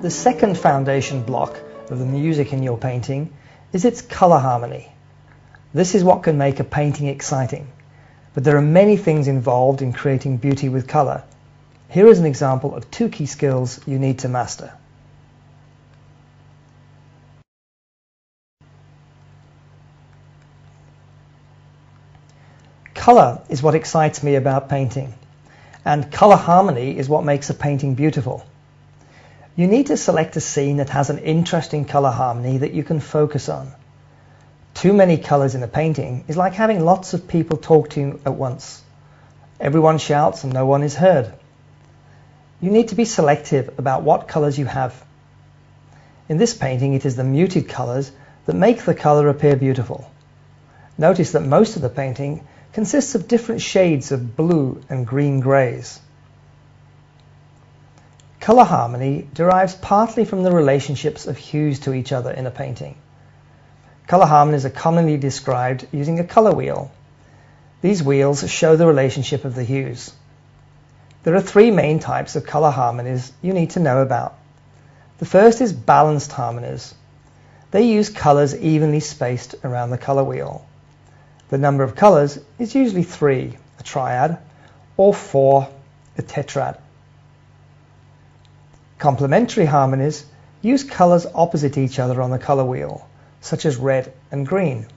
The second foundation block of the music in your painting is its color harmony. This is what can make a painting exciting, but there are many things involved in creating beauty with color. Here is an example of 2 key skills you need to master. Color is what excites me about painting, and color harmony is what makes a painting beautiful. You need to select a scene that has an interesting color harmony that you can focus on. Too many colors in a painting is like having lots of people talk to you at once. Everyone shouts and no one is heard. You need to be selective about what colors you have. In this painting, it is the muted colors that make the color appear beautiful. Notice that most of the painting consists of different shades of blue and green grays. Color harmony derives partly from the relationships of hues to each other in a painting. Color harmonies are commonly described using a color wheel. These wheels show the relationship of the hues. There are 3 main types of color harmonies you need to know about. The first is balanced harmonies. They use colors evenly spaced around the color wheel. The number of colors is usually 3, a triad, or 4, a tetrad. Complementary harmonies use colors opposite each other on the color wheel, such as red and green.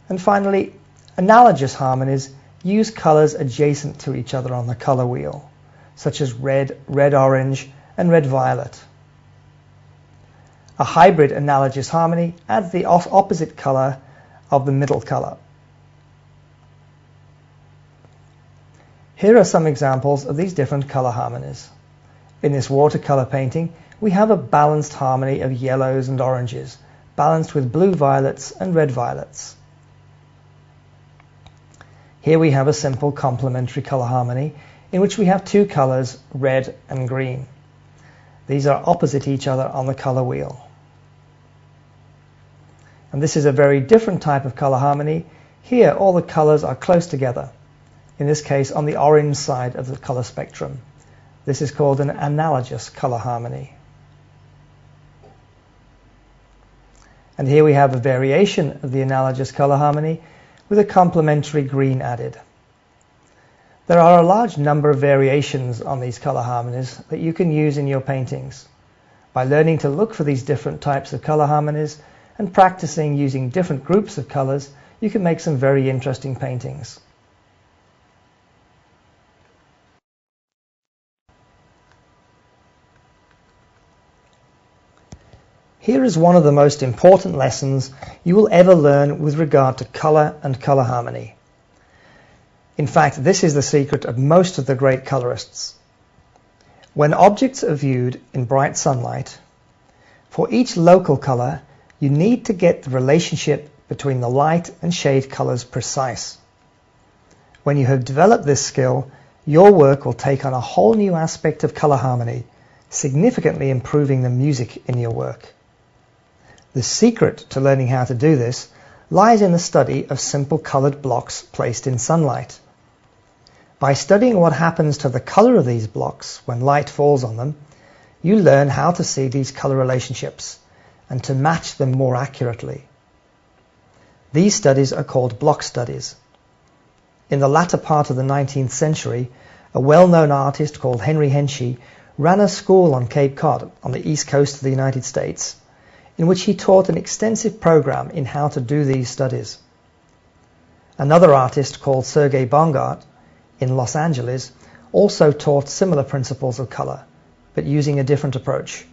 And finally, analogous harmonies use colors adjacent to each other on the color wheel, such as red, red-orange, and red-violet. A hybrid analogous harmony adds the opposite color of the middle color. Here are some examples of these different color harmonies. In this watercolor painting, we have a balanced harmony of yellows and oranges, balanced with blue violets and red violets. Here we have a simple complementary color harmony in which we have 2 colors, red and green. These are opposite each other on the color wheel. And this is a very different type of color harmony. Here all the colors are close together, in this case on the orange side of the color spectrum. This is called an analogous color harmony. And here we have a variation of the analogous color harmony with a complementary green added. There are a large number of variations on these color harmonies that you can use in your paintings. By learning to look for these different types of color harmonies and practicing using different groups of colors, you can make some very interesting paintings. Here is one of the most important lessons you will ever learn with regard to color and color harmony. In fact, this is the secret of most of the great colorists. When objects are viewed in bright sunlight, for each local color, you need to get the relationship between the light and shade colors precise. When you have developed this skill, your work will take on a whole new aspect of color harmony, significantly improving the music in your work. The secret to learning how to do this lies in the study of simple colored blocks placed in sunlight. By studying what happens to the color of these blocks when light falls on them, you learn how to see these color relationships and to match them more accurately. These studies are called block studies. In the latter part of the 19th century, a well-known artist called Henry Henshey ran a school on Cape Cod on the east coast of the United States, in which he taught an extensive program in how to do these studies. Another artist called Sergei Bongard in Los Angeles also taught similar principles of color, but using a different approach.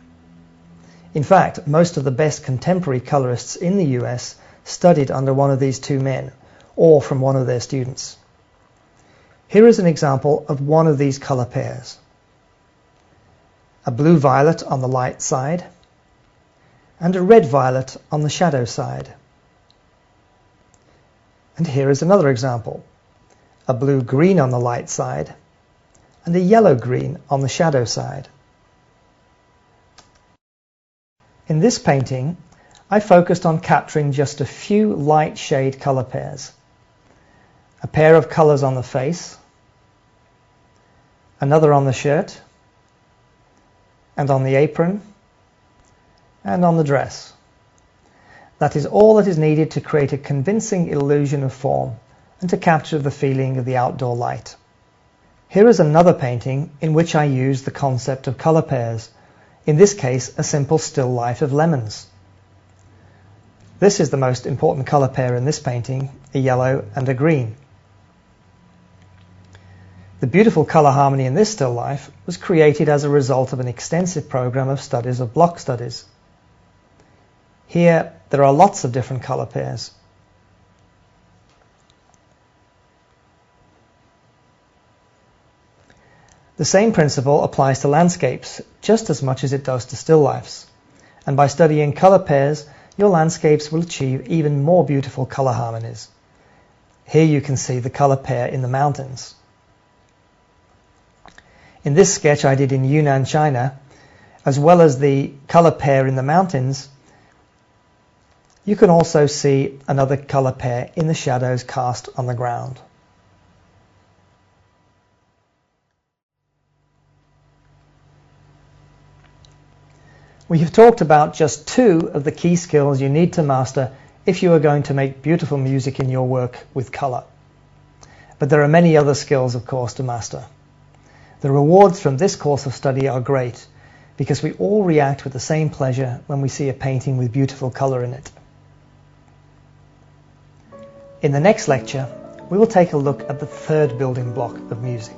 In fact, most of the best contemporary colorists in the US studied under one of these 2 men, or from one of their students. Here is an example of one of these color pairs. A blue-violet on the light side, and a red-violet on the shadow side. And here is another example. A blue-green on the light side, and a yellow-green on the shadow side. In this painting, I focused on capturing just a few light shade color pairs. A pair of colors on the face, another on the shirt, and on the apron, and on the dress. That is all that is needed to create a convincing illusion of form and to capture the feeling of the outdoor light. Here is another painting in which I use the concept of color pairs, in this case a simple still life of lemons. This is the most important color pair in this painting, a yellow and a green. The beautiful color harmony in this still life was created as a result of an extensive program of studies of block studies. Here there are lots of different color pairs. The same principle applies to landscapes just as much as it does to still lifes, and by studying color pairs your landscapes will achieve even more beautiful color harmonies. Here you can see the color pair in the mountains. In this sketch I did in Yunnan, China, as well as the color pair in the mountains, you can also see another color pair in the shadows cast on the ground. We have talked about just 2 of the key skills you need to master if you are going to make beautiful music in your work with color. But there are many other skills, of course, to master. The rewards from this course of study are great because we all react with the same pleasure when we see a painting with beautiful color in it. In the next lecture, we will take a look at the 3rd building block of music.